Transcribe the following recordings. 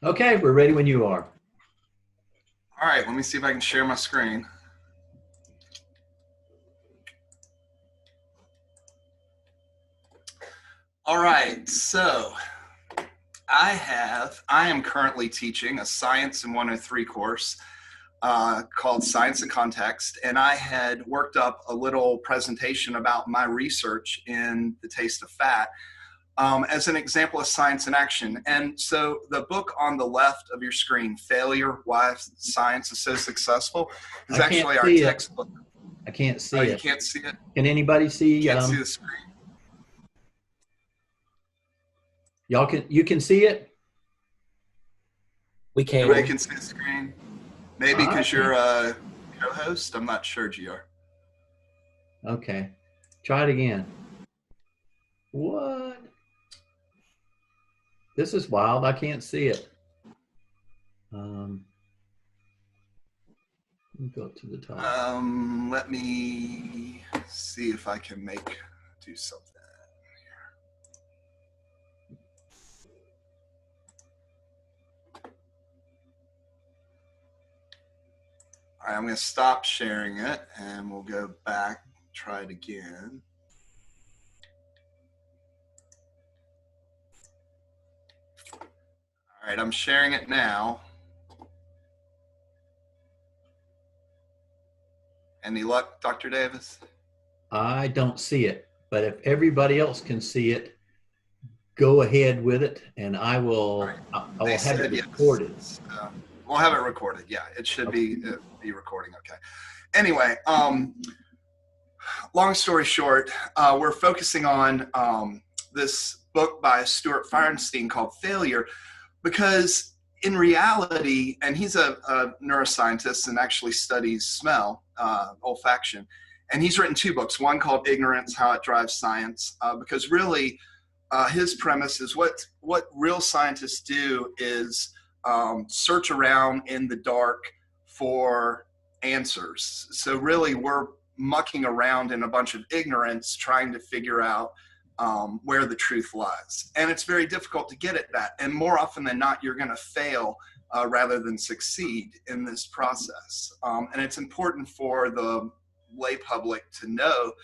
Okay, we're ready when you are. All right, let me see if I can share my screen. All right, so I am currently teaching a Science in 103 course called Science in Context, and I had worked up a little presentation about my research in the taste of fat as an example of science in action. And so the book on the left of your screen, Failure, Why Science is So Successful, is actually our textbook. I can't see Oh, it. you can't see it? Can anybody see? Can't see the screen. You can see it? We can. Everybody can see the screen? Maybe because you're a co-host? I'm not sure, GR. Okay. Try it again. What? This is wild. I can't see it. Go to the top. Let me see if I can do something here. All right, I'm going to stop sharing it and we'll go back, try it again. All right, I'm sharing it now. Any luck, Dr. Davis? I don't see it, but if everybody else can see it, go ahead with it, and I will. Right. I will have it recorded. Yes. We'll have it recorded. Yeah, it should be recording. Okay. Anyway, long story short, we're focusing on this book by Stuart Feinstein called Failure, because in reality, and he's a neuroscientist and actually studies smell, olfaction, and he's written two books, one called Ignorance, How It Drives Science, because really his premise is what real scientists do is search around in the dark for answers. So really we're mucking around in a bunch of ignorance trying to figure out where the truth lies. And it's very difficult to get at that. And more often than not, you're going to fail rather than succeed in this process. And it's important for the lay public to know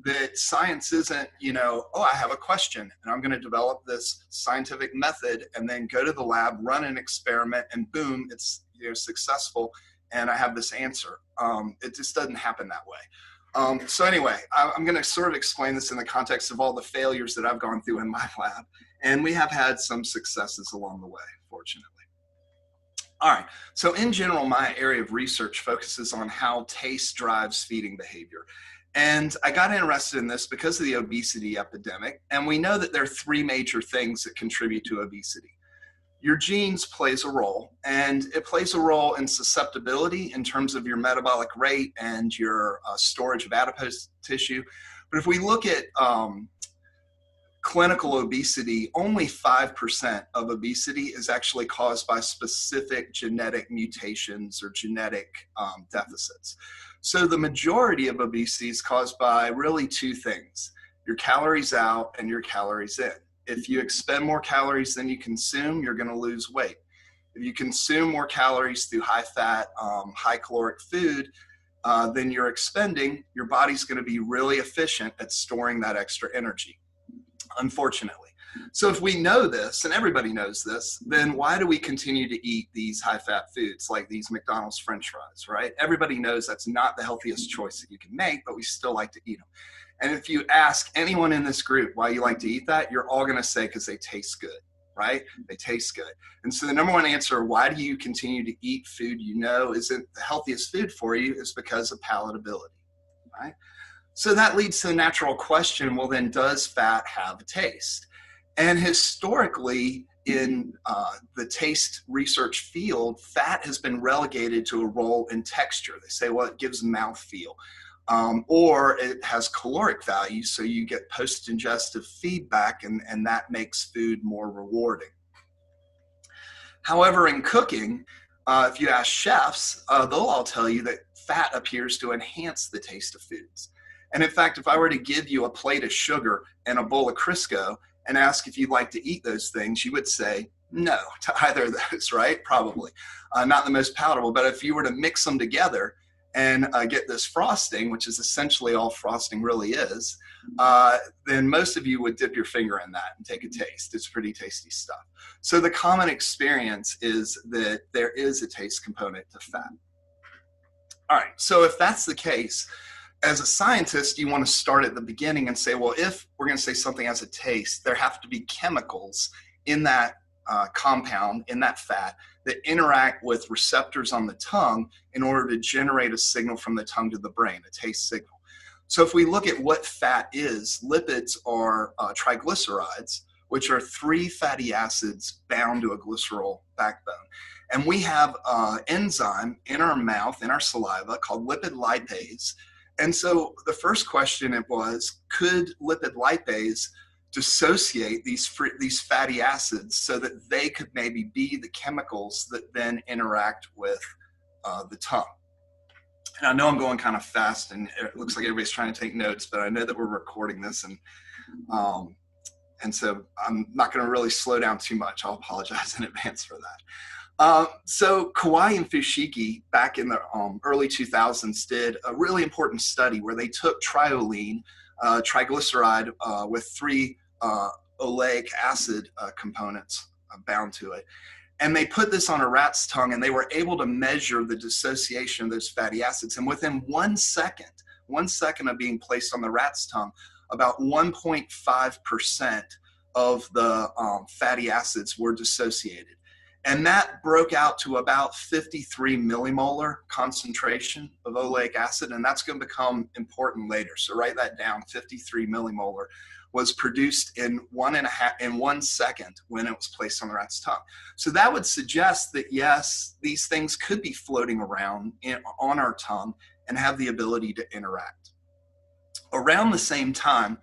that science isn't, oh, I have a question and I'm going to develop this scientific method and then go to the lab, run an experiment, and boom, it's successful and I have this answer. It just doesn't happen that way. So anyway, I'm going to sort of explain this in the context of all the failures that I've gone through in my lab. And we have had some successes along the way, fortunately. All right, so in general, my area of research focuses on how taste drives feeding behavior. And I got interested in this because of the obesity epidemic. And we know that there are three major things that contribute to obesity. Your genes plays a role, and it plays a role in susceptibility in terms of your metabolic rate and your storage of adipose tissue. But if we look at clinical obesity, only 5% of obesity is actually caused by specific genetic mutations or genetic deficits. So the majority of obesity is caused by really two things: your calories out and your calories in. If you expend more calories than you consume, you're going to lose weight. If you consume more calories through high fat, high caloric food than you're expending, your body's going to be really efficient at storing that extra energy, unfortunately. So if we know this, and everybody knows this, then why do we continue to eat these high fat foods like these McDonald's French fries, right? Everybody knows that's not the healthiest choice that you can make, but we still like to eat them. And if you ask anyone in this group why you like to eat that, you're all going to say because they taste good, right? They taste good. And so the number one answer, why do you continue to eat food you know isn't the healthiest food for you, is because of palatability, right? So that leads to the natural question, well then, does fat have a taste? And historically, in the taste research field, fat has been relegated to a role in texture. They say, well, it gives mouthfeel. Or it has caloric value, so you get post-ingestive feedback, and that makes food more rewarding. However, in cooking, if you ask chefs, they'll all tell you that fat appears to enhance the taste of foods. And in fact, if I were to give you a plate of sugar and a bowl of Crisco and ask if you'd like to eat those things, you would say No, to either of those, right? Probably. Not the most palatable, but if you were to mix them together and get this frosting, which is essentially all frosting really is, then most of you would dip your finger in that and take a taste. It's pretty tasty stuff. So the common experience is that there is a taste component to fat. All right, so if that's the case, as a scientist, you want to start at the beginning and say, well, if we're going to say something has a taste, there have to be chemicals in that compound, in that fat, that interact with receptors on the tongue in order to generate a signal from the tongue to the brain, a taste signal. So if we look at what fat is, lipids are triglycerides, which are 3 fatty acids bound to a glycerol backbone. And we have an enzyme in our mouth, in our saliva, called lipid lipase. And so the first question it was, could lipid lipase dissociate these fatty acids so that they could maybe be the chemicals that then interact with the tongue? And I know I'm going kind of fast, and it looks like everybody's trying to take notes, but I know that we're recording this, and so I'm not going to really slow down too much. I'll apologize in advance for that. So Kawai and Fushiki back in the early 2000s did a really important study where they took triolein, triglyceride with 3 oleic acid components bound to it. And they put this on a rat's tongue, and they were able to measure the dissociation of those fatty acids. And within 1 second of being placed on the rat's tongue, about 1.5% of the fatty acids were dissociated. And that broke out to about 53 millimolar concentration of oleic acid, and that's going to become important later. So write that down, 53 millimolar was produced in 1 second when it was placed on the rat's tongue. So that would suggest that, yes, these things could be floating around on our tongue and have the ability to interact. Around the same time,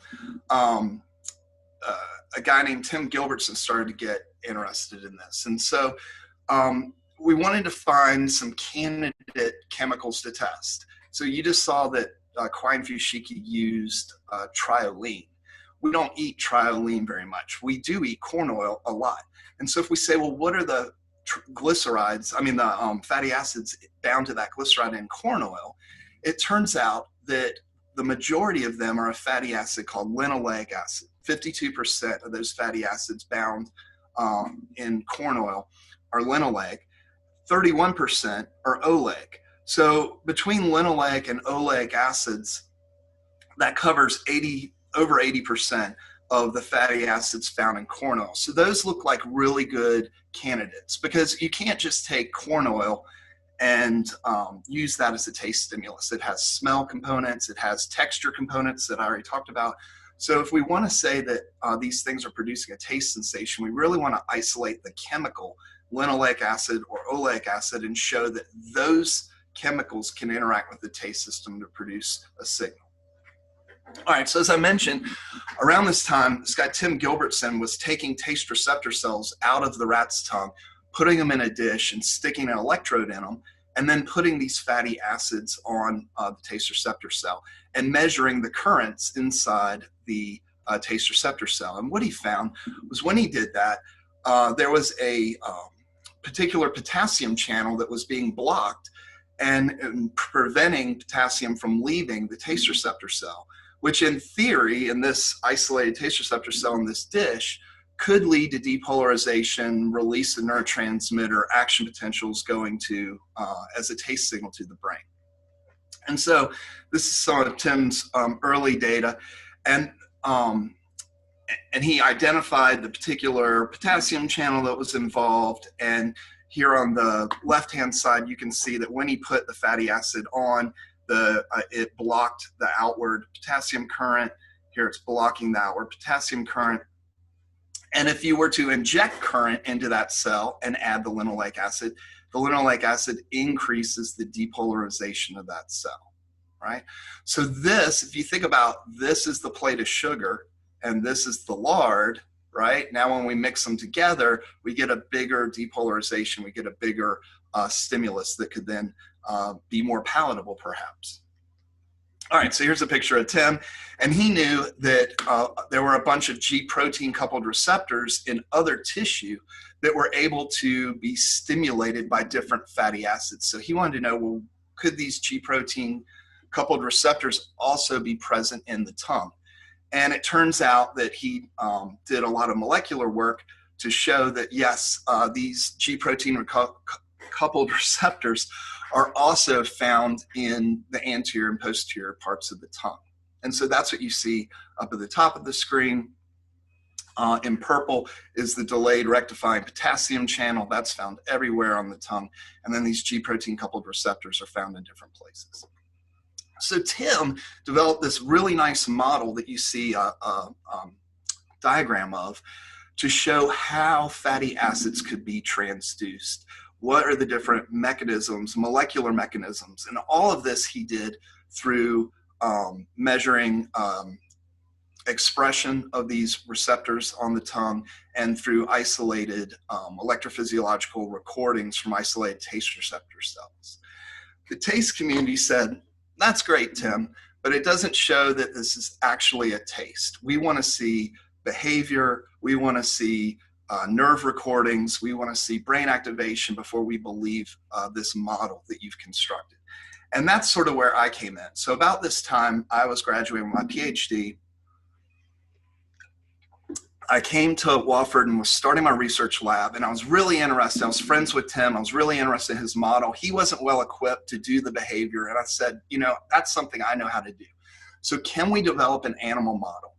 a guy named Tim Gilbertson started to get interested in this. And so we wanted to find some candidate chemicals to test. So you just saw that Kawai and Fushiki used triolein. We don't eat triolein very much. We do eat corn oil a lot. And so if we say, well, what are the glycerides, the fatty acids bound to that glyceride in corn oil, it turns out that the majority of them are a fatty acid called linoleic acid. 52% of those fatty acids bound in corn oil are linoleic. 31% are oleic. So between linoleic and oleic acids, that covers over 80% of the fatty acids found in corn oil. So those look like really good candidates, because you can't just take corn oil and use that as a taste stimulus. It has smell components, it has texture components that I already talked about. So if we want to say that these things are producing a taste sensation, we really want to isolate the chemical, linoleic acid or oleic acid, and show that those chemicals can interact with the taste system to produce a signal. All right, so as I mentioned, around this time, this guy Tim Gilbertson was taking taste receptor cells out of the rat's tongue, putting them in a dish and sticking an electrode in them, and then putting these fatty acids on the taste receptor cell and measuring the currents inside the taste receptor cell. And what he found was, when he did that, there was a particular potassium channel that was being blocked and preventing potassium from leaving the taste receptor cell, which in theory, in this isolated taste receptor cell in this dish, could lead to depolarization, release of neurotransmitter, action potentials going to as a taste signal to the brain. And so this is some of Tim's early data, and he identified the particular potassium channel that was involved. And here on the left-hand side, you can see that when he put the fatty acid on, it blocked the outward potassium current. Here it's blocking the outward potassium current. And if you were to inject current into that cell and add the linoleic acid increases the depolarization of that cell, right? So this, if you think about, this is the plate of sugar and this is the lard, right? Now when we mix them together, we get a bigger depolarization, we get a bigger stimulus that could then be more palatable perhaps. All right, so here's a picture of Tim, and he knew that there were a bunch of G protein coupled receptors in other tissue that were able to be stimulated by different fatty acids. So he wanted to know, well, could these G protein coupled receptors also be present in the tongue? And it turns out that he did a lot of molecular work to show that, yes, these G protein coupled receptors are also found in the anterior and posterior parts of the tongue. And so that's what you see up at the top of the screen. In purple is the delayed rectifying potassium channel. That's found everywhere on the tongue. And then these G protein coupled receptors are found in different places. So Tim developed this really nice model that you see a diagram of to show how fatty acids could be transduced. What are the different mechanisms, molecular mechanisms? And all of this he did through measuring expression of these receptors on the tongue and through isolated electrophysiological recordings from isolated taste receptor cells. The taste community said, that's great, Tim, but it doesn't show that this is actually a taste. We want to see behavior. We want to see nerve recordings. We want to see brain activation before we believe this model that you've constructed. And that's sort of where I came in. So about this time, I was graduating with my PhD. I came to Wofford and was starting my research lab, and I was really interested. I was friends with Tim. I was really interested in his model. He wasn't well equipped to do the behavior, and I said, you know, that's something I know how to do. So can we develop an animal model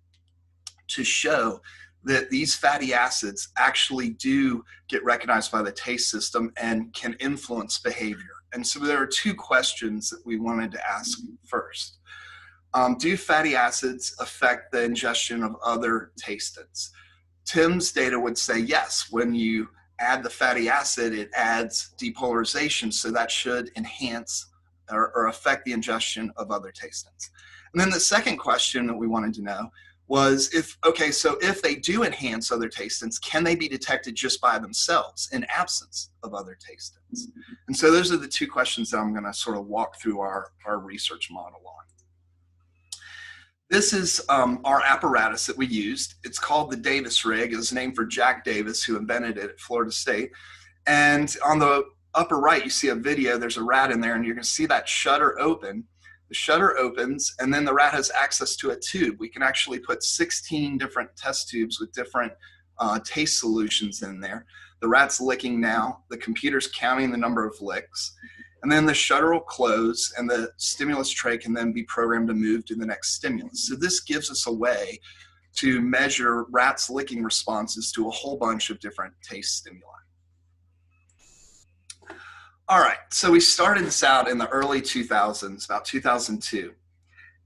to show that these fatty acids actually do get recognized by the taste system and can influence behavior? And so there are two questions that we wanted to ask first. Do fatty acids affect the ingestion of other tastings? Tim's data would say yes. When you add the fatty acid, it adds depolarization, so that should enhance or affect the ingestion of other tastings. And then the second question that we wanted to know was if they do enhance other tastings, can they be detected just by themselves in absence of other tastings? And so those are the two questions that I'm going to sort of walk through our research model on. This is our apparatus that we used. It's called the Davis rig. It was named for Jack Davis, who invented it at Florida State. And on the upper right, you see a video. There's a rat in there, and you're going to see that shutter open. The shutter opens, and then the rat has access to a tube. We can actually put 16 different test tubes with different taste solutions in there. The rat's licking now. The computer's counting the number of licks. And then the shutter will close, and the stimulus tray can then be programmed to move to the next stimulus. So this gives us a way to measure rats' licking responses to a whole bunch of different taste stimuli. All right, so we started this out in the early 2000s, about 2002.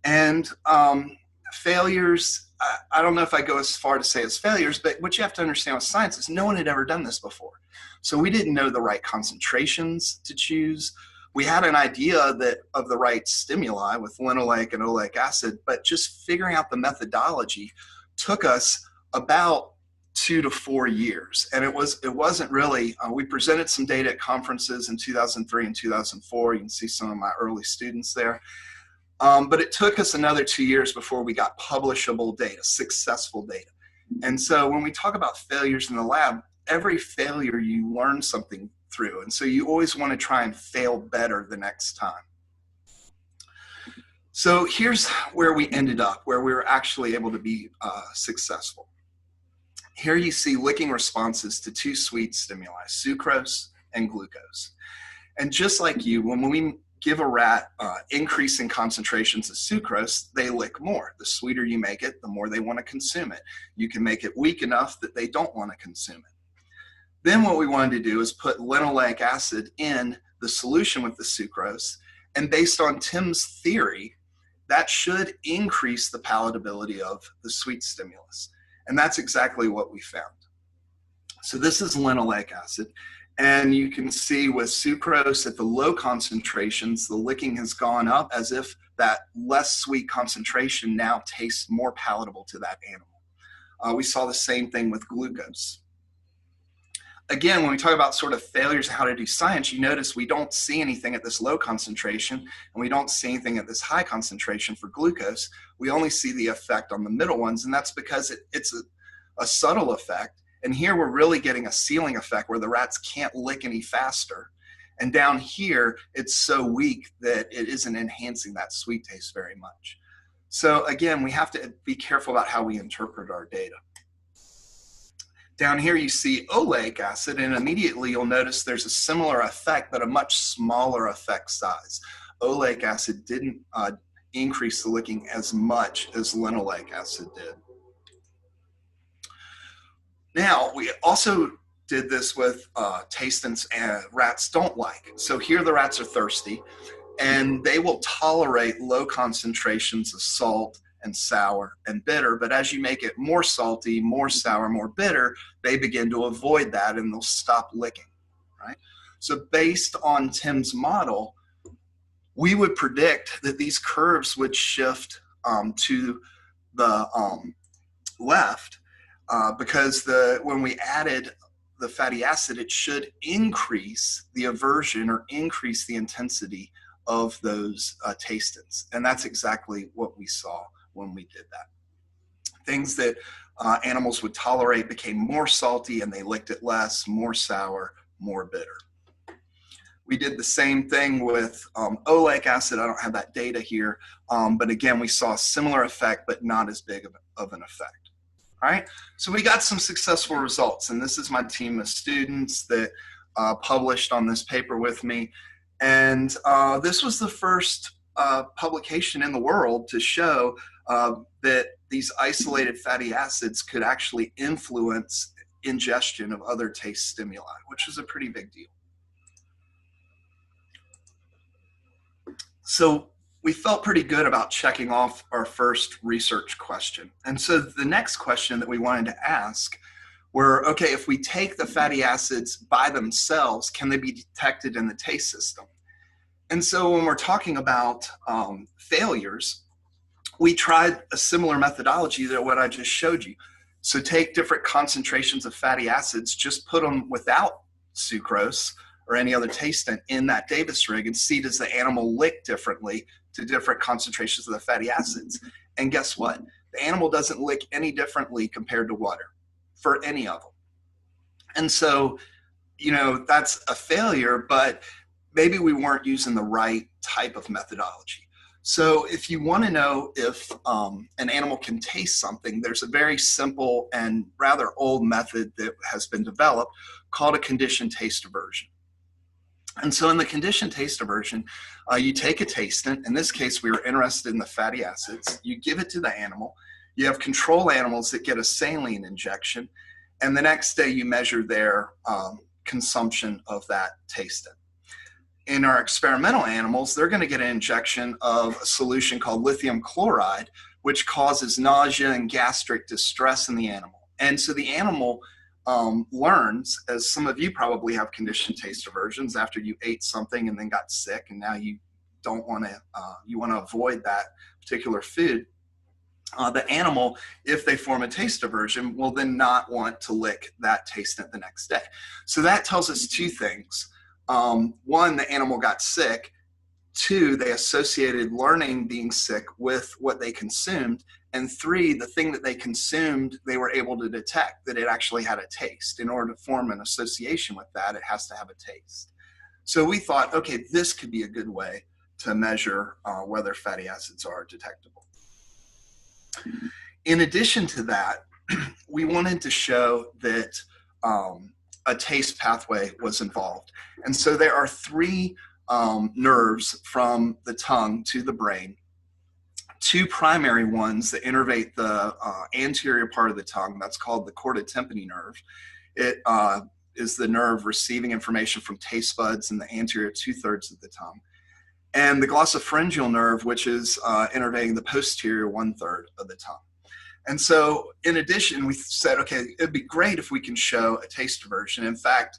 And failures, I don't know if I go as far to say as failures, but what you have to understand with science is no one had ever done this before. So we didn't know the right concentrations to choose. We had an idea of the right stimuli with linoleic and oleic acid, but just figuring out the methodology took us about 2 to 4 years. And it wasn't really, we presented some data at conferences in 2003 and 2004. You can see some of my early students there. But it took us another 2 years before we got publishable data, successful data. And so when we talk about failures in the lab, every failure you learn something through. And so you always want to try and fail better the next time. So here's where we ended up, where we were actually able to be successful. Here you see licking responses to 2 sweet stimuli, sucrose and glucose. And just like you, when we give a rat increasing concentrations of sucrose, they lick more. The sweeter you make it, the more they want to consume it. You can make it weak enough that they don't want to consume it. Then what we wanted to do is put linoleic acid in the solution with the sucrose, and based on Tim's theory, that should increase the palatability of the sweet stimulus. And that's exactly what we found. So this is linoleic acid, and you can see with sucrose at the low concentrations, the licking has gone up as if that less sweet concentration now tastes more palatable to that animal. We saw the same thing with glucose. Again, when we talk about sort of failures of how to do science, you notice we don't see anything at this low concentration, and we don't see anything at this high concentration for glucose. We only see the effect on the middle ones, and that's because it's a subtle effect. And here we're really getting a ceiling effect where the rats can't lick any faster. And down here, it's so weak that it isn't enhancing that sweet taste very much. So again, we have to be careful about how we interpret our data. Down here you see oleic acid, and immediately you'll notice there's a similar effect, but a much smaller effect size. Oleic acid didn't increase the licking as much as linoleic acid did. Now, we also did this with tastants rats don't like. So here the rats are thirsty, and they will tolerate low concentrations of salt and sour and bitter, but as you make it more salty, more sour, more bitter, they begin to avoid that and they'll stop licking, right? So based on Tim's model, we would predict that these curves would shift to the left because when we added the fatty acid, it should increase the aversion or increase the intensity of those tastants. And that's exactly what we saw when we did that. Things that animals would tolerate became more salty and they licked it less, more sour, more bitter. We did the same thing with oleic acid. I don't have that data here, but again, we saw a similar effect, but not as big of an effect. All right, so we got some successful results, and this is my team of students that published on this paper with me. And this was the first publication in the world to show that these isolated fatty acids could actually influence ingestion of other taste stimuli, which is a pretty big deal. So we felt pretty good about checking off our first research question. And so the next question that we wanted to ask were, okay, if we take the fatty acids by themselves, can they be detected in the taste system? And so when we're talking about failures, we tried a similar methodology to what I just showed you. So take different concentrations of fatty acids, just put them without sucrose or any other tastant in that Davis rig and see does the animal lick differently to different concentrations of the fatty acids. And guess what? The animal doesn't lick any differently compared to water for any of them. And so, you know, that's a failure, but maybe we weren't using the right type of methodology. So if you want to know if an animal can taste something, there's a very simple and rather old method that has been developed called a conditioned taste aversion. And so in the conditioned taste aversion, you take a tastant. In this case, we were interested in the fatty acids. You give it to the animal. You have control animals that get a saline injection. And the next day you measure their consumption of that tastant. In our experimental animals, they're going to get an injection of a solution called lithium chloride, which causes nausea and gastric distress in the animal. And so the animal learns, as some of you probably have conditioned taste aversions after you ate something and then got sick, and now you don't want to, you want to avoid that particular food. The animal, if they form a taste aversion, will then not want to lick that tastant the next day. So that tells us two things. One, the animal got sick. Two, they associated learning being sick with what they consumed. And three, the thing that they consumed, they were able to detect that it actually had a taste. In order to form an association with that, it has to have a taste. So we thought, okay, this could be a good way to measure whether fatty acids are detectable. In addition to that, we wanted to show that a taste pathway was involved. And so there are three nerves from the tongue to the brain, two primary ones that innervate the anterior part of the tongue. That's called the chordotympany nerve. It is the nerve receiving information from taste buds in the anterior 2/3 of the tongue. And the glossopharyngeal nerve, which is innervating the posterior 1/3 of the tongue. And so in addition, we said, okay, it'd be great if we can show a taste aversion. In fact,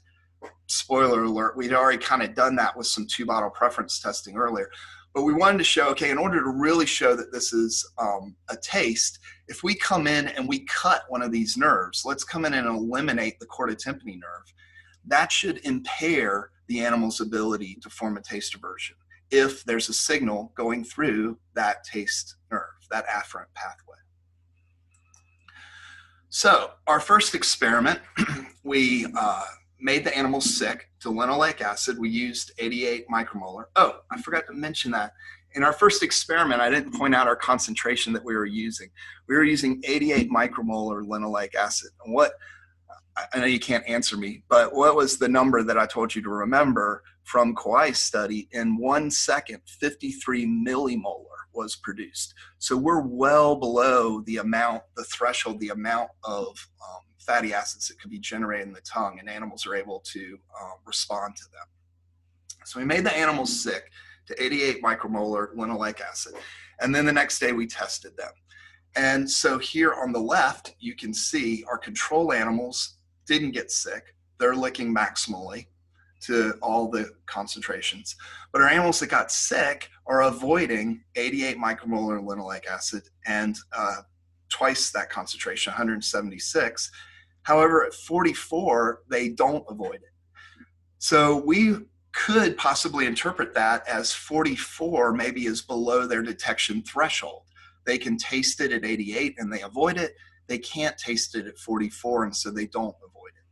spoiler alert, we'd already kind of done that with some 2-bottle preference testing earlier. But we wanted to show, okay, in order to really show that this is a taste, if we come in and we cut one of these nerves, let's come in and eliminate the chordotympany nerve. that should impair the animal's ability to form a taste aversion if there's a signal going through that taste nerve, that afferent pathway. So our first experiment, we made the animals sick to linoleic acid. We used 88 micromolar. Oh, I forgot to mention that. In our first experiment, I didn't point out our concentration that we were using. We were using 88 micromolar linoleic acid. And what, I know you can't answer me, but what was the number that I told you to remember from Kauai's study? In 1 second, 53 millimolar was produced. So we're well below the amount, the threshold, the amount of fatty acids that could be generated in the tongue, and animals are able to respond to them. So we made the animals sick to 88 micromolar linoleic acid. And then the next day we tested them. And so here on the left, you can see our control animals didn't get sick. They're licking maximally to all the concentrations. But our animals that got sick are avoiding 88 micromolar linoleic acid and twice that concentration, 176. However, at 44, they don't avoid it. So we could possibly interpret that as 44 maybe is below their detection threshold. They can taste it at 88 and they avoid it. They can't taste it at 44, and so they don't avoid it.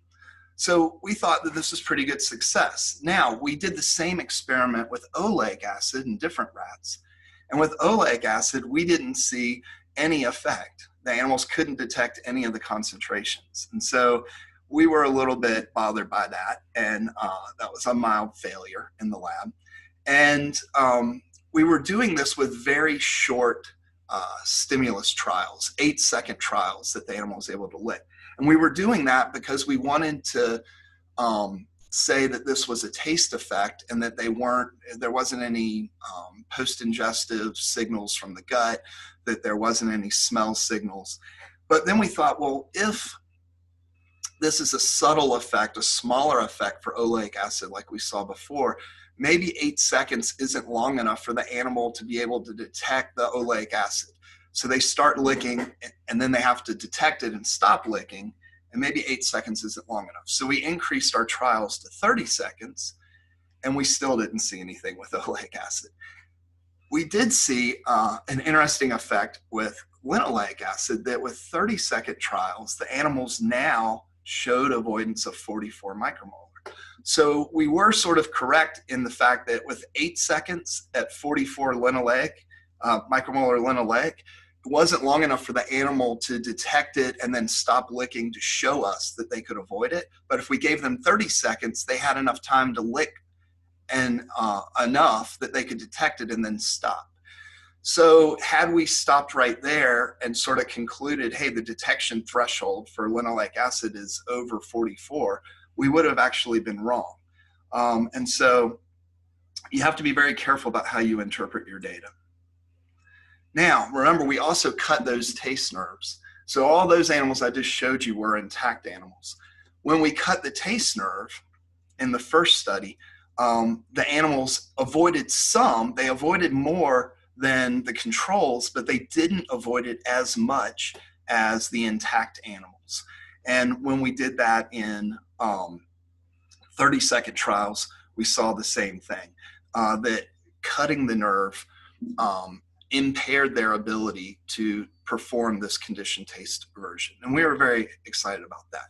So we thought that this was pretty good success. Now, we did the same experiment with oleic acid in different rats. And with oleic acid, we didn't see any effect. The animals couldn't detect any of the concentrations. And so we were a little bit bothered by that, and that was a mild failure in the lab. And we were doing this with very short stimulus trials, 8-second trials that the animal was able to lick. And we were doing that because we wanted to say that this was a taste effect and that there wasn't any post-ingestive signals from the gut, that there wasn't any smell signals. But then we thought, well, if this is a subtle effect, a smaller effect for oleic acid like we saw before, maybe 8 seconds isn't long enough for the animal to be able to detect the oleic acid. So they start licking and then they have to detect it and stop licking, and maybe 8 seconds isn't long enough. So we increased our trials to 30 seconds and we still didn't see anything with oleic acid. We did see an interesting effect with linoleic acid, that with 30-second trials, the animals now showed avoidance of 44 micromolar. So we were sort of correct in the fact that with 8 seconds at 44 linoleic, micromolar linoleic, it wasn't long enough for the animal to detect it and then stop licking to show us that they could avoid it. But if we gave them 30 seconds, they had enough time to lick and enough that they could detect it and then stop. So had we stopped right there and sort of concluded, hey, the detection threshold for linoleic acid is over 44, we would have actually been wrong. And so you have to be very careful about how you interpret your data. Now, remember, we also cut those taste nerves. So all those animals I just showed you were intact animals. When we cut the taste nerve in the first study, the animals avoided some. They avoided more than the controls, but they didn't avoid it as much as the intact animals. And when we did that in 30-second trials, we saw the same thing, that cutting the nerve impaired their ability to perform this conditioned taste aversion. And we were very excited about that.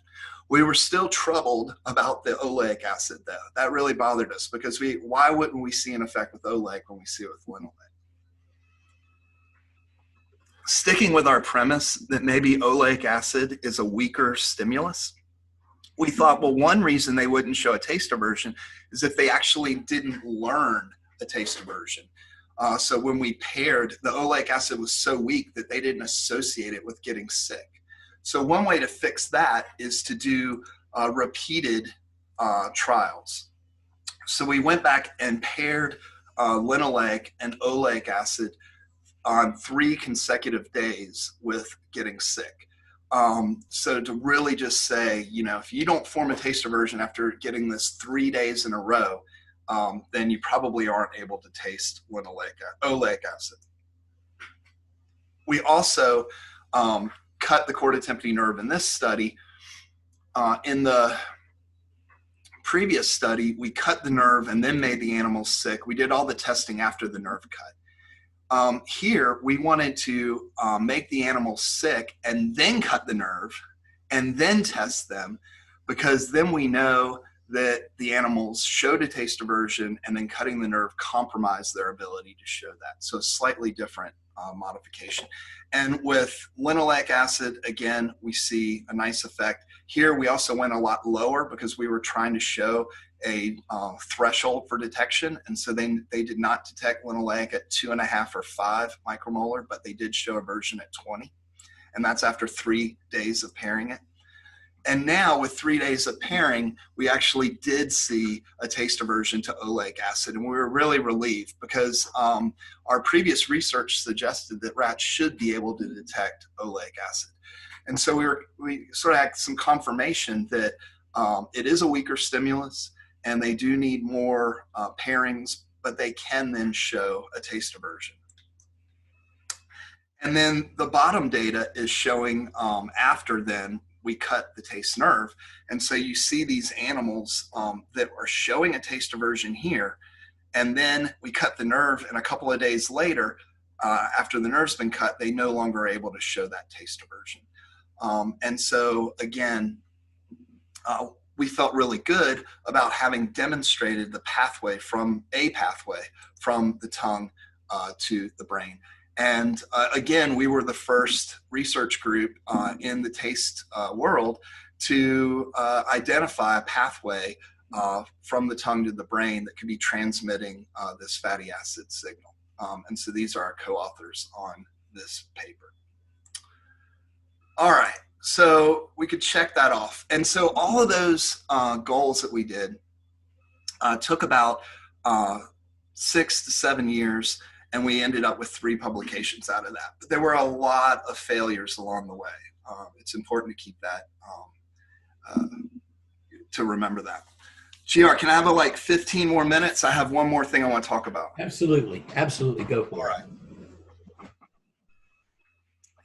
We were still troubled about the oleic acid, though. That really bothered us, because why wouldn't we see an effect with oleic when we see it with linoleic? Sticking with our premise that maybe oleic acid is a weaker stimulus, we thought, well, one reason they wouldn't show a taste aversion is if they actually didn't learn a taste aversion. So when we paired, the oleic acid was so weak that they didn't associate it with getting sick. So one way to fix that is to do repeated trials. So we went back and paired linoleic and oleic acid on 3 consecutive days with getting sick. So to really just say, if you don't form a taste aversion after getting this 3 days in a row, then you probably aren't able to taste oleic acid. We also cut the chordotympany nerve in this study in the previous study, we cut the nerve and then made the animals sick. We did all the testing after the nerve cut. Here, we wanted to make the animals sick and then cut the nerve and then test them, because then we know that the animals showed a taste aversion, and then cutting the nerve compromised their ability to show that. So a slightly different modification. And with linoleic acid, again, we see a nice effect. Here, we also went a lot lower because we were trying to show a threshold for detection. And so they did not detect linoleic at 2.5 or 5 micromolar, but they did show aversion at 20. And that's after 3 days of pairing it. And now with 3 days of pairing, we actually did see a taste aversion to oleic acid. And we were really relieved, because our previous research suggested that rats should be able to detect oleic acid. And so we sort of had some confirmation that it is a weaker stimulus, and they do need more pairings, but they can then show a taste aversion. And then the bottom data is showing after then we cut the taste nerve. And so you see these animals that are showing a taste aversion here, and then we cut the nerve, and a couple of days later, after the nerve's been cut, they no longer are able to show that taste aversion. And so again, we felt really good about having demonstrated the pathway from the tongue to the brain. And again, we were the first research group in the taste world to identify a pathway from the tongue to the brain that could be transmitting this fatty acid signal. And so these are our co-authors on this paper. All right, so we could check that off. And so all of those goals that we did took about 6 to 7 years, and we ended up with 3 publications out of that. But there were a lot of failures along the way. It's important to keep that, to remember that. GR, can I have like 15 more minutes? I have one more thing I want to talk about. Absolutely, absolutely, go for it. All right.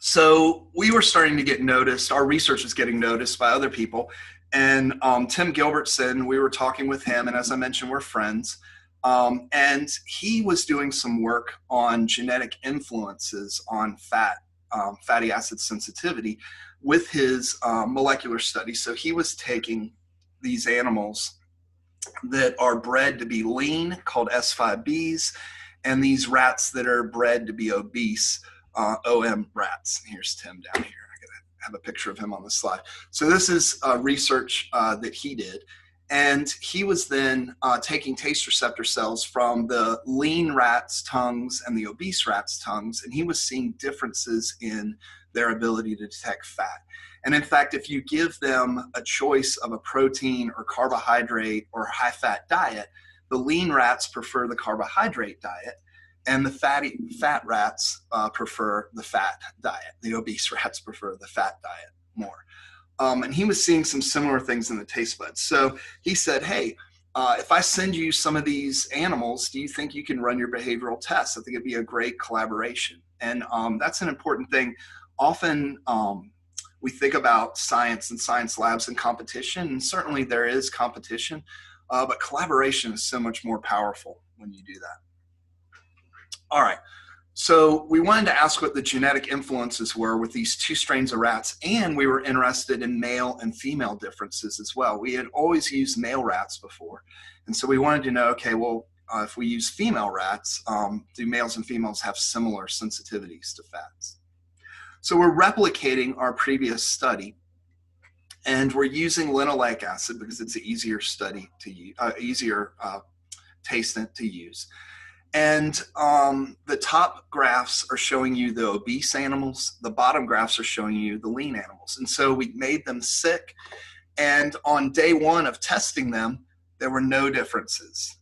So we were starting to get noticed. Our research was getting noticed by other people. And Tim Gilbertson, we were talking with him, and as I mentioned, we're friends. And he was doing some work on genetic influences on fatty acid sensitivity with his molecular study. So he was taking these animals that are bred to be lean, called S5Bs, and these rats that are bred to be obese, OM rats. Here's Tim down here. I gotta have a picture of him on the slide. So this is research that he did. And he was then taking taste receptor cells from the lean rats' tongues and the obese rats' tongues, and he was seeing differences in their ability to detect fat. And in fact, if you give them a choice of a protein or carbohydrate or high-fat diet, the lean rats prefer the carbohydrate diet, and the fat rats prefer the fat diet. The obese rats prefer the fat diet more. And he was seeing some similar things in the taste buds. So he said, hey, if I send you some of these animals, do you think you can run your behavioral tests? I think it'd be a great collaboration. And that's an important thing. Often we think about science and science labs and competition, and certainly there is competition, but collaboration is so much more powerful when you do that. All right. So we wanted to ask what the genetic influences were with these 2 strains of rats, and we were interested in male and female differences as well. We had always used male rats before, and so we wanted to know, okay, well, if we use female rats, do males and females have similar sensitivities to fats? So we're replicating our previous study, and we're using linoleic acid because it's an easier study to use, easier tastant to use. And the top graphs are showing you the obese animals. The bottom graphs are showing you the lean animals. And so we made them sick. And on day 1 of testing them, there were no differences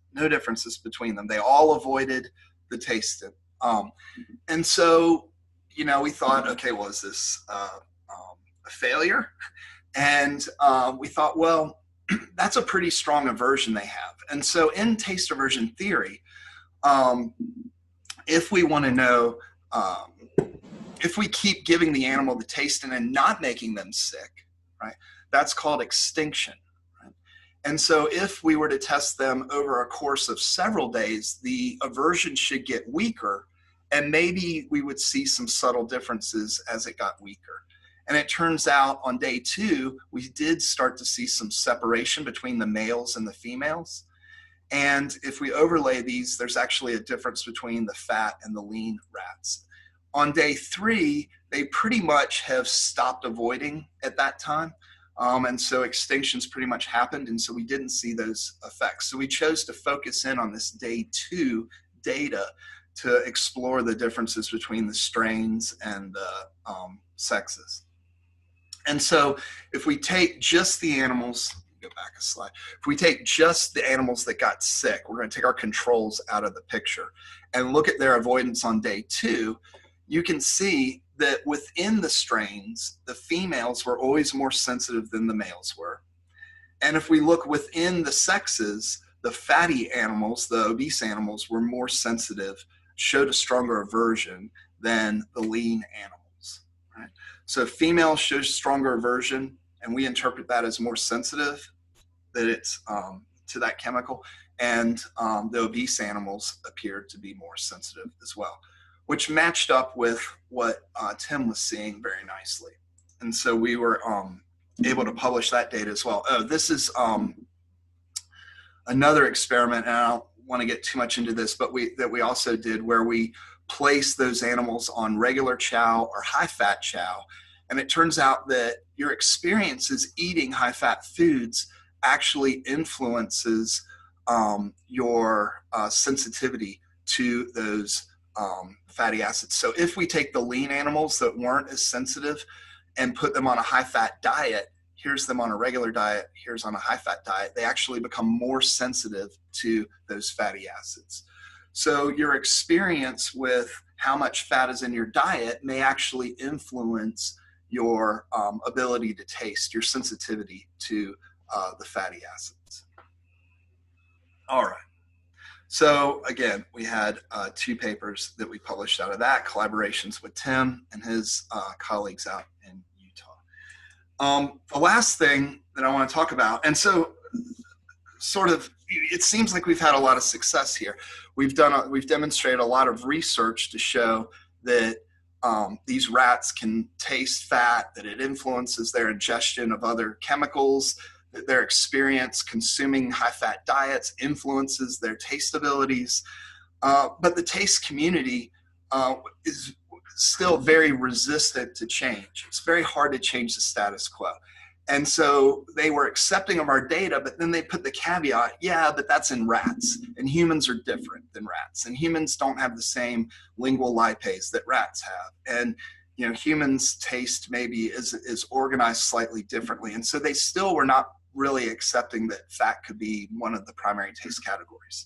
between them. They all avoided the tastant. And so, you know, we thought, okay, well, is this a failure? And we thought, well, that's a pretty strong aversion they have. And so in taste aversion theory, if we want to know, if we keep giving the animal the taste and not making them sick, right, that's called extinction. Right? And so if we were to test them over a course of several days, the aversion should get weaker, and maybe we would see some subtle differences as it got weaker. And it turns out on day 2, we did start to see some separation between the males and the females. And if we overlay these, there's actually a difference between the fat and the lean rats. On day 3, they pretty much have stopped avoiding at that time. And so extinctions pretty much happened, and so we didn't see those effects. So we chose to focus in on this day 2 data to explore the differences between the strains and the sexes. And so if we take just the animals, go back a slide. If we take just the animals that got sick, we're going to take our controls out of the picture and look at their avoidance on day 2. You can see that within the strains, the females were always more sensitive than the males were. And if we look within the sexes, the fatty animals, the obese animals, were more sensitive, showed a stronger aversion than the lean animals. Right? So females show stronger aversion, and we interpret that as more sensitive, that it's to that chemical. And the obese animals appeared to be more sensitive as well, which matched up with what Tim was seeing very nicely. And so we were able to publish that data as well. Oh, this is another experiment, and I don't want to get too much into this, but we also did where we placed those animals on regular chow or high-fat chow. And it turns out that your experiences eating high-fat foods actually influences your sensitivity to those fatty acids. So if we take the lean animals that weren't as sensitive and put them on a high-fat diet, here's them on a regular diet, here's on a high-fat diet, they actually become more sensitive to those fatty acids. So your experience with how much fat is in your diet may actually influence your ability to taste, your sensitivity to the fatty acids. All right. So again, we had 2 papers that we published out of that, collaborations with Tim and his colleagues out in Utah. The last thing that I want to talk about, and so sort of, it seems like we've had a lot of success here. We've demonstrated a lot of research to show that these rats can taste fat, that it influences their ingestion of other chemicals, that their experience consuming high-fat diets influences their taste abilities. But the taste community is still very resistant to change. It's very hard to change the status quo. And so they were accepting of our data, but then they put the caveat, yeah, but that's in rats, and humans are different than rats, and humans don't have the same lingual lipase that rats have. And humans' taste maybe is organized slightly differently. And so they still were not really accepting that fat could be one of the primary taste categories.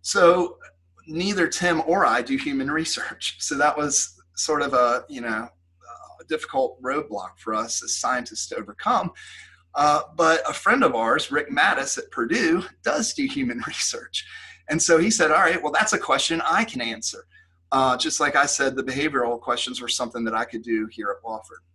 So neither Tim or I do human research. So that was sort of a difficult roadblock for us as scientists to overcome. But a friend of ours, Rick Mattis at Purdue, does do human research. And so he said, all right, well, that's a question I can answer. Just like I said, the behavioral questions were something that I could do here at Wofford.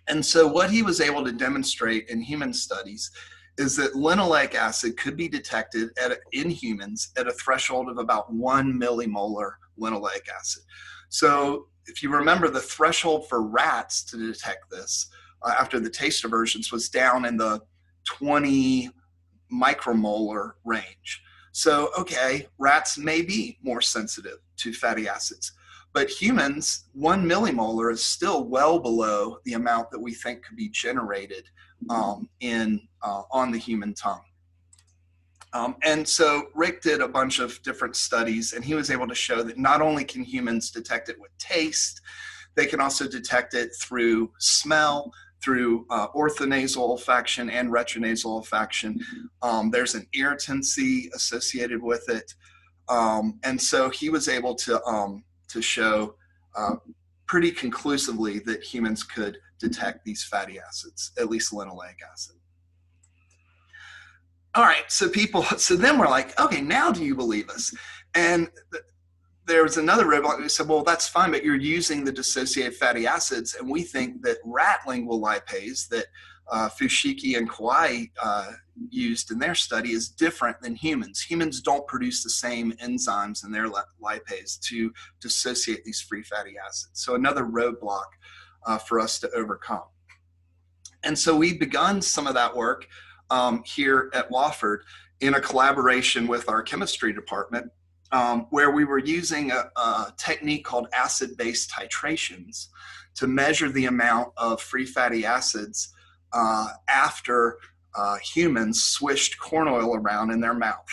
And so what he was able to demonstrate in human studies is that linoleic acid could be detected in humans at a threshold of about 1 millimolar linoleic acid. So if you remember, the threshold for rats to detect this after the taste aversions was down in the 20 micromolar range. So, okay, rats may be more sensitive to fatty acids, but humans, 1 millimolar is still well below the amount that we think could be generated on the human tongue. And so Rick did a bunch of different studies, and he was able to show that not only can humans detect it with taste, they can also detect it through smell, through orthonasal olfaction and retronasal olfaction. There's an irritancy associated with it. And so he was able to show pretty conclusively that humans could detect these fatty acids, at least linoleic acid. All right, so then we're like, okay, now do you believe us? And there was another roadblock who said, well, that's fine, but you're using the dissociated fatty acids, and we think that rat lingual lipase that Fushiki and Kawai used in their study is different than humans. Humans don't produce the same enzymes in their lipase to dissociate these free fatty acids. So another roadblock for us to overcome. And so we've begun some of that work here at Wofford in a collaboration with our chemistry department, where we were using a technique called acid-base titrations to measure the amount of free fatty acids after humans swished corn oil around in their mouth.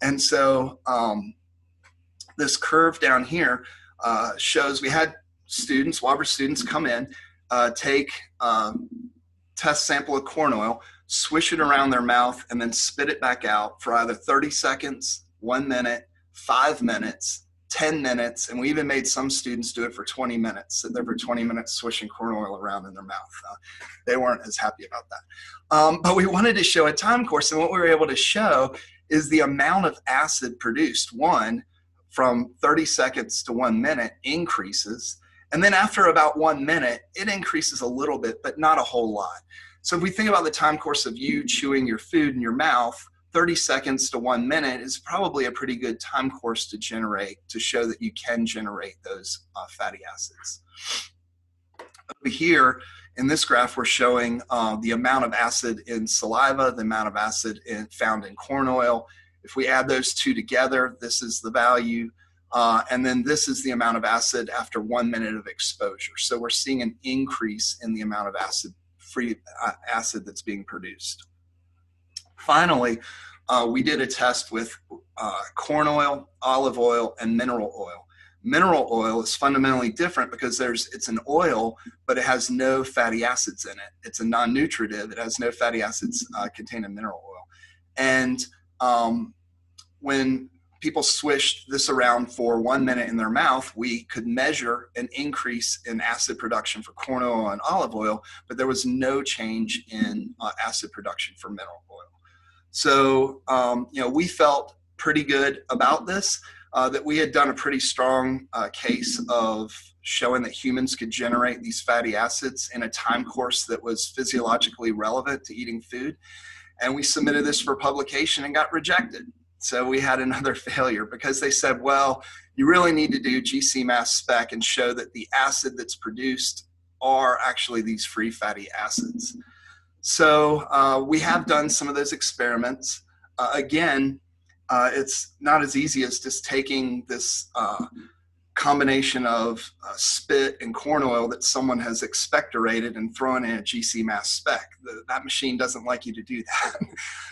And so this curve down here shows we had students, Wofford students, come in, take test sample of corn oil, swish it around their mouth, and then spit it back out for either 30 seconds, 1 minute, 5 minutes, 10 minutes, and we even made some students do it for 20 minutes, sit there for 20 minutes swishing corn oil around in their mouth. They weren't as happy about that. But we wanted to show a time course, and what we were able to show is the amount of acid produced, one, from 30 seconds to 1 minute increases, and then after about 1 minute, it increases a little bit, but not a whole lot. So if we think about the time course of you chewing your food in your mouth, 30 seconds to 1 minute is probably a pretty good time course to generate, to show that you can generate those fatty acids. Over here in this graph, we're showing the amount of acid in saliva, the amount of acid found in corn oil. If we add those two together, this is the value. And then this is the amount of acid after 1 minute of exposure. So we're seeing an increase in the amount of free acid that's being produced. Finally, we did a test with corn oil, olive oil, and mineral oil. Mineral oil is fundamentally different because it's an oil, but it has no fatty acids in it. It's a non-nutritive. It has no fatty acids contained in mineral oil. And when people swished this around for 1 minute in their mouth, we could measure an increase in acid production for corn oil and olive oil, but there was no change in acid production for mineral oil. So, we felt pretty good about this, that we had done a pretty strong case of showing that humans could generate these fatty acids in a time course that was physiologically relevant to eating food. And we submitted this for publication and got rejected. So we had another failure because they said, well, you really need to do GC mass spec and show that the acid that's produced are actually these free fatty acids. So we have done some of those experiments. Again, it's not as easy as just taking this combination of spit and corn oil that someone has expectorated and throwing in a GC mass spec. That machine doesn't like you to do that.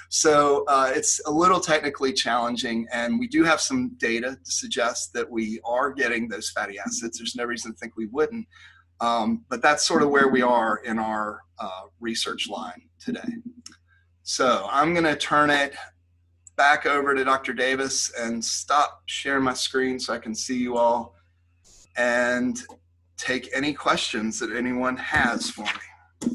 So it's a little technically challenging, and we do have some data to suggest that we are getting those fatty acids. There's no reason to think we wouldn't. But that's sort of where we are in our research line today. So I'm going to turn it back over to Dr. Davis and stop sharing my screen so I can see you all and take any questions that anyone has for me.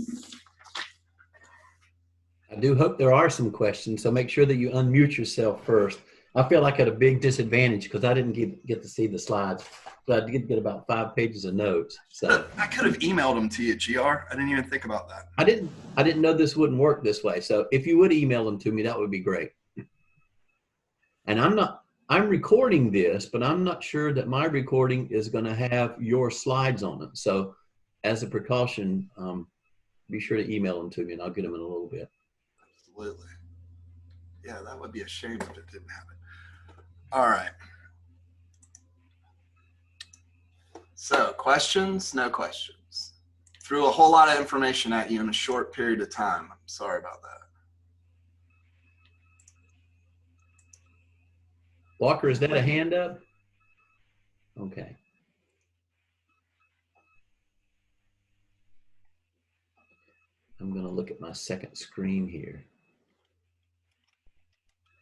I do hope there are some questions, so make sure that you unmute yourself first. I feel like at a big disadvantage because I didn't get to see the slides. So I did get about 5 pages of notes. So I could have emailed them to you, GR. I didn't even think about that. I didn't know this wouldn't work this way. So if you would email them to me, that would be great. And I'm recording this, but I'm not sure that my recording is going to have your slides on it. So as a precaution, be sure to email them to me and I'll get them in a little bit. Absolutely. Yeah, that would be a shame if it didn't happen. All right. So questions, no questions. Threw a whole lot of information at you in a short period of time. I'm sorry about that. Walker, is that a hand up? Okay. I'm going to look at my second screen here.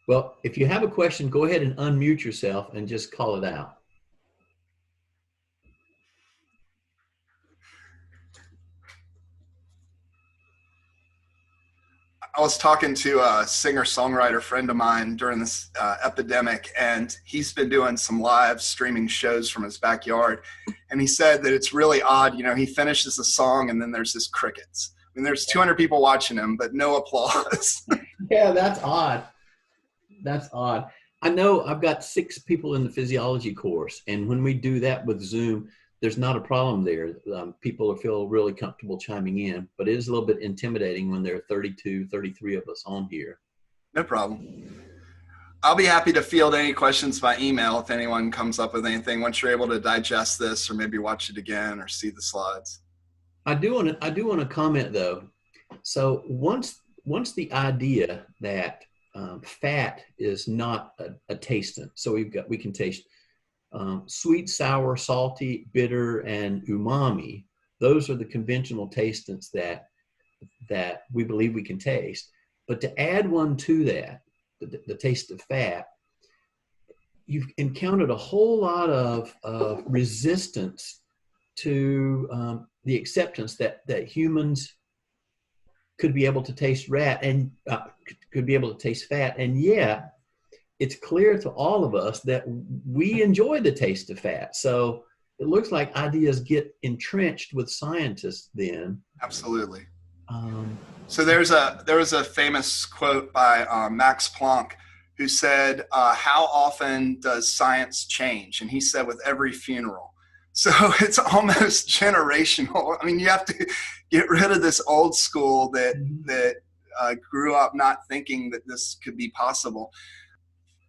Well, if you have a question, go ahead and unmute yourself and just call it out. I was talking to a singer-songwriter friend of mine during this epidemic, and he's been doing some live streaming shows from his backyard. And he said that it's really odd, you know, he finishes a song and then there's this crickets. mean, there's 200 people watching him, but no applause. Yeah, that's odd. That's odd. I know I've got 6 people in the physiology course, and when we do that with Zoom, there's not a problem there. People feel really comfortable chiming in, but it is a little bit intimidating when there are 32, 33 of us on here. No problem. I'll be happy to field any questions by email if anyone comes up with anything once you're able to digest this or maybe watch it again or see the slides. I do want to comment though. So once the idea that fat is not a tastant, so we can taste sweet, sour, salty, bitter, and umami. Those are the conventional tastants that we believe we can taste. But to add one to that, the taste of fat, you've encountered a whole lot of resistance to the acceptance that humans could be able to taste could be able to taste fat, and yet it's clear to all of us that we enjoy the taste of fat. So it looks like ideas get entrenched with scientists then. Absolutely. So there was a famous quote by Max Planck, who said, how often does science change? And he said, with every funeral. So it's almost generational. I mean, you have to get rid of this old school that grew up not thinking that this could be possible.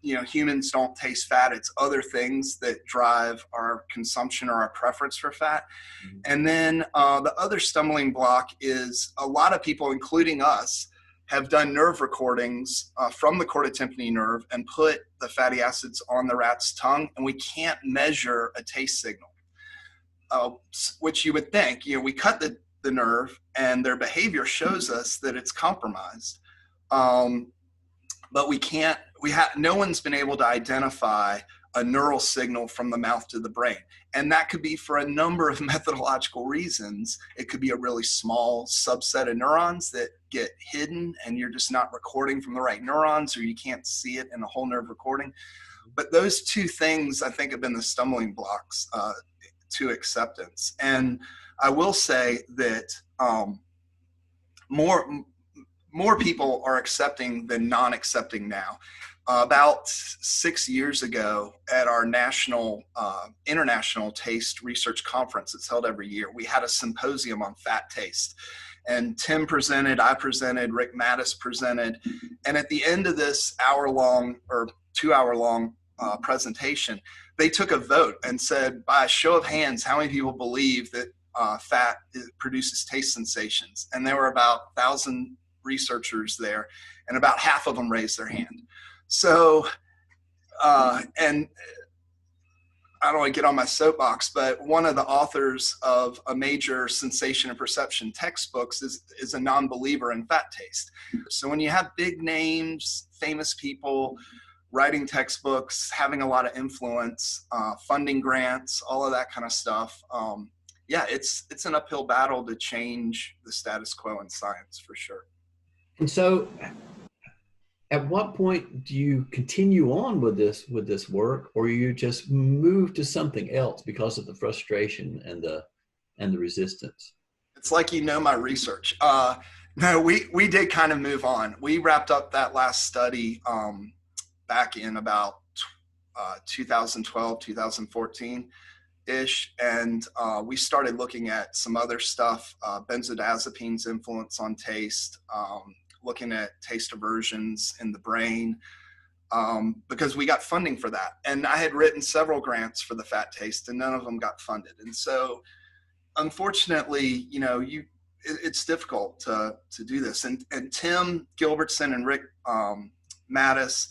Humans don't taste fat. It's other things that drive our consumption or our preference for fat. Mm-hmm. And then the other stumbling block is a lot of people, including us, have done nerve recordings from the chorda tympani nerve and put the fatty acids on the rat's tongue, and we can't measure a taste signal, which you would think. We cut the nerve and their behavior shows us that it's compromised. But no one's been able to identify a neural signal from the mouth to the brain. And that could be for a number of methodological reasons. It could be a really small subset of neurons that get hidden and you're just not recording from the right neurons, or you can't see it in a whole nerve recording. But those two things, I think, have been the stumbling blocks to acceptance. And I will say that more people are accepting than non-accepting now. About 6 years ago at our international taste research conference, it's held every year, we had a symposium on fat taste. And Tim presented, I presented, Rick Mattis presented. And at the end of this hour-long or 2-hour-long presentation, they took a vote and said, by a show of hands, how many people believe that fat produces taste sensations? And there were about 1,000 researchers there, and about half of them raised their hand. So, and I don't want to get on my soapbox, but one of the authors of a major sensation and perception textbooks is a non-believer in fat taste. So when you have big names, famous people writing textbooks, having a lot of influence, funding grants, all of that kind of stuff, it's an uphill battle to change the status quo in science, for sure. And so at what point do you continue on with this work, or you just move to something else because of the frustration and the resistance? It's like, my research. No, we did kind of move on. We wrapped up that last study back in about 2012, 2014 ish, and we started looking at some other stuff, benzodiazepine's influence on taste, looking at taste aversions in the brain, because we got funding for that. And I had written several grants for the fat taste, and none of them got funded. And so, unfortunately, it's difficult to do this. And Tim Gilbertson and Rick Mattis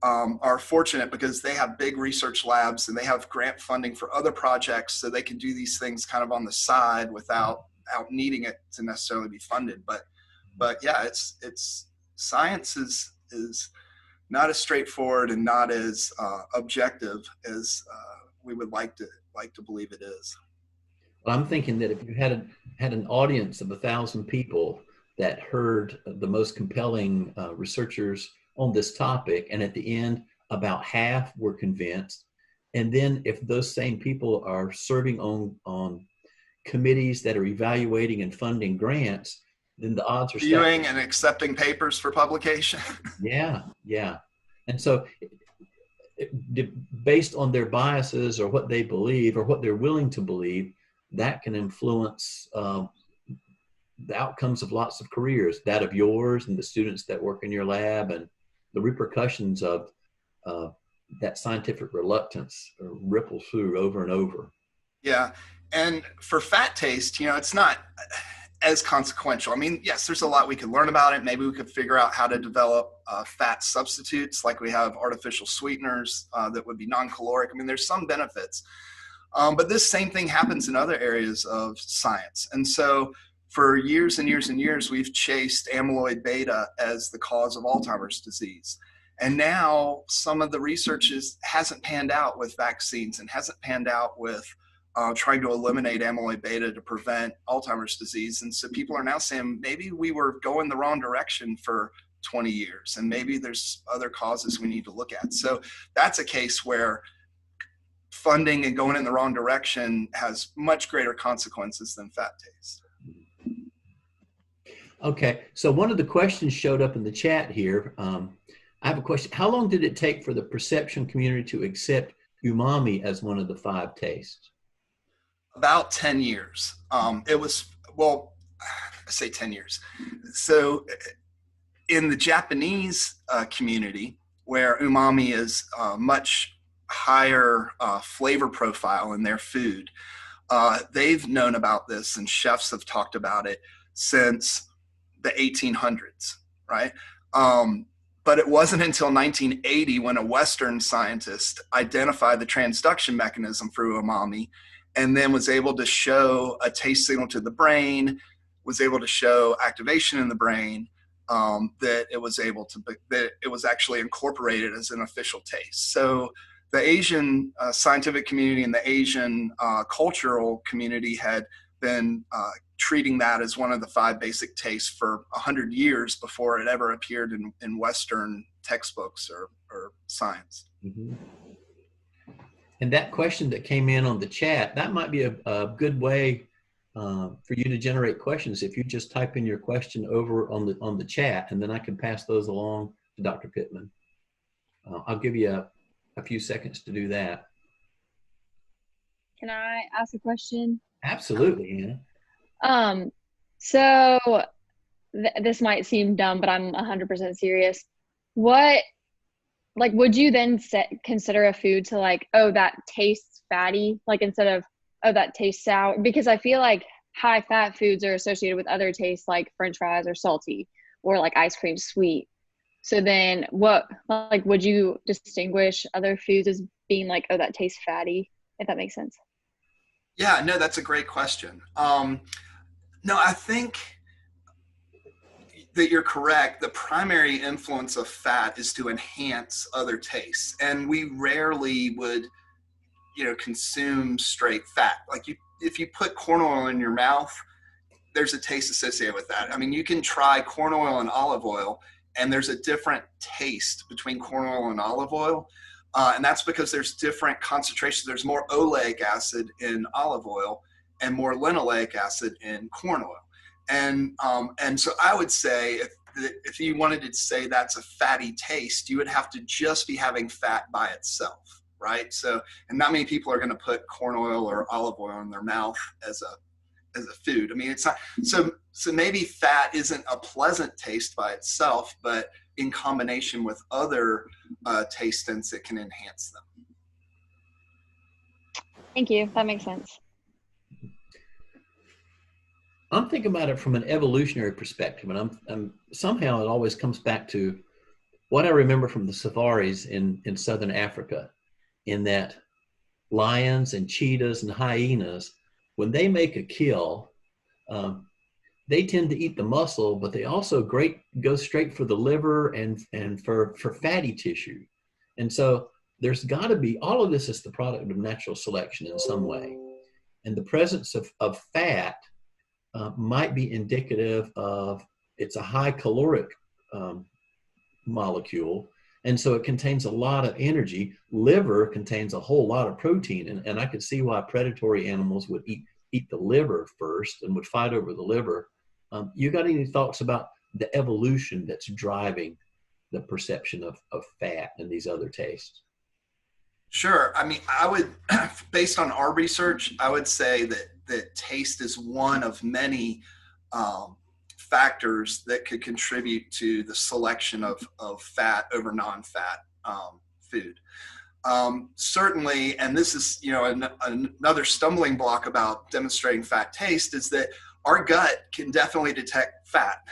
are fortunate because they have big research labs and they have grant funding for other projects, so they can do these things kind of on the side without needing it to necessarily be funded. But yeah, it's science is not as straightforward and not as objective as we would like to believe it is. Well, I'm thinking that if you had an audience of 1,000 people that heard the most compelling researchers on this topic, and at the end about half were convinced, and then if those same people are serving on committees that are evaluating and funding grants, then the odds are stacked. Viewing and accepting papers for publication. Yeah, yeah. And so based on their biases or what they believe or what they're willing to believe, that can influence the outcomes of lots of careers, that of yours and the students that work in your lab, and the repercussions of that scientific reluctance ripple through over and over. Yeah. And for fat taste, it's not as consequential. I mean, yes, there's a lot we could learn about it. Maybe we could figure out how to develop fat substitutes, like we have artificial sweeteners that would be non-caloric. I mean, there's some benefits. But this same thing happens in other areas of science. And so for years and years and years, we've chased amyloid beta as the cause of Alzheimer's disease. And now some of the research hasn't panned out with vaccines and hasn't panned out with trying to eliminate amyloid beta to prevent Alzheimer's disease. And so people are now saying, maybe we were going the wrong direction for 20 years, and maybe there's other causes we need to look at. So that's a case where funding and going in the wrong direction has much greater consequences than fat taste. Okay, so one of the questions showed up in the chat here. I have a question. How long did it take for the perception community to accept umami as one of the 5 tastes? About 10 years. It was, well, I say 10 years. So in the Japanese community, where umami is much higher flavor profile in their food, they've known about this, and chefs have talked about it since the 1800s, right? But it wasn't until 1980 when a Western scientist identified the transduction mechanism for umami, and then was able to show a taste signal to the brain, was able to show activation in the brain, that it was actually incorporated as an official taste. So the Asian scientific community and the Asian cultural community had been treating that as one of the 5 basic tastes for 100 years before it ever appeared in Western textbooks or science. Mm-hmm. And that question that came in on the chat, that might be a good way for you to generate questions. If you just type in your question over on the chat, and then I can pass those along to Dr. Pittman. I'll give you a few seconds to do that. Can I ask a question? Absolutely, Anna. So this might seem dumb, but I'm 100% serious. Would you then consider a food to that tastes fatty, instead of, that tastes sour? Because I feel like high fat foods are associated with other tastes, like French fries or salty, or ice cream sweet. So then would you distinguish other foods as being that tastes fatty, if that makes sense? Yeah, no, that's a great question. No, I think that you're correct. The primary influence of fat is to enhance other tastes. And we rarely would, consume straight fat. If you put corn oil in your mouth, there's a taste associated with that. I mean, you can try corn oil and olive oil, and there's a different taste between corn oil and olive oil. And that's because there's different concentrations. There's more oleic acid in olive oil and more linoleic acid in corn oil. And so I would say if you wanted to say that's a fatty taste, you would have to just be having fat by itself, right? So, and not many people are going to put corn oil or olive oil in their mouth as a food. I mean, it's not, so maybe fat isn't a pleasant taste by itself, but in combination with other tastings, it can enhance them. Thank you. That makes sense. I'm thinking about it from an evolutionary perspective, and I'm somehow it always comes back to what I remember from the safaris in Southern Africa, in that lions and cheetahs and hyenas, when they make a kill, they tend to eat the muscle, but they also go straight for the liver and for fatty tissue. And so there's got to be, all of this is the product of natural selection in some way. And the presence of fat might be indicative of, it's a high caloric molecule. And so it contains a lot of energy. Liver contains a whole lot of protein. And I could see why predatory animals would eat the liver first and would fight over the liver. You got any thoughts about the evolution that's driving the perception of fat and these other tastes? Sure. I mean, I would, based on our research, I would say that taste is one of many factors that could contribute to the selection of fat over non-fat food. Certainly, and this is, another stumbling block about demonstrating fat taste, is that our gut can definitely detect fat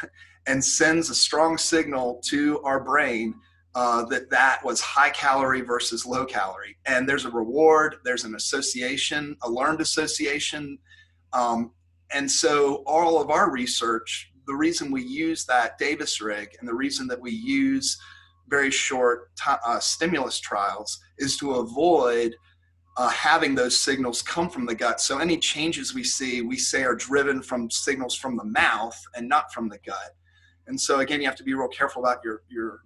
and sends a strong signal to our brain that was high calorie versus low calorie. And there's a reward, there's an association, a learned association. And so all of our research, the reason we use that Davis rig and the reason that we use very short stimulus trials is to avoid having those signals come from the gut. So any changes we say are driven from signals from the mouth and not from the gut. And so again, you have to be real careful about your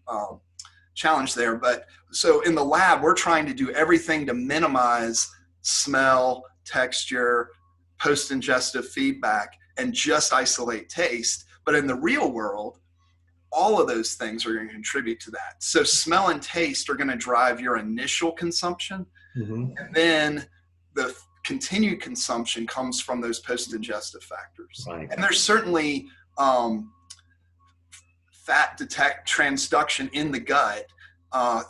challenge there. But so in the lab, we're trying to do everything to minimize smell, texture, post-ingestive feedback, and just isolate taste. But in the real world, all of those things are going to contribute to that. So smell and taste are going to drive your initial consumption. Mm-hmm. And then the continued consumption comes from those post-ingestive factors. Right. And there's certainly fat transduction in the gut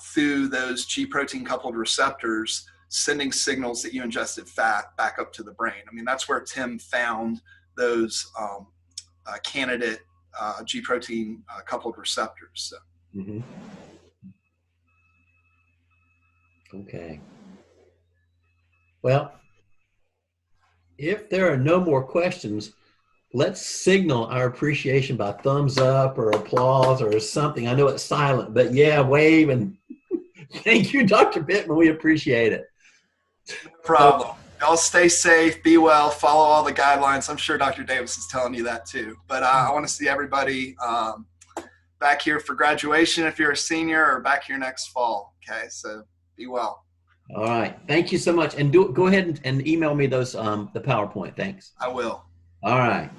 through those G protein coupled receptors, sending signals that you ingested fat back up to the brain. I mean, that's where Tim found those candidate G protein coupled receptors. So. Mm-hmm. Okay. Well, if there are no more questions, let's signal our appreciation by thumbs up or applause or something. I know it's silent, but yeah, wave and thank you, Dr. Pittman. We appreciate it. No problem. Y'all stay safe, be well, follow all the guidelines. I'm sure Dr. Davis is telling you that too. But I want to see everybody back here for graduation if you're a senior, or back here next fall. Okay, so be well. All right. Thank you so much. And go ahead and email me those the PowerPoint. Thanks. I will. All right.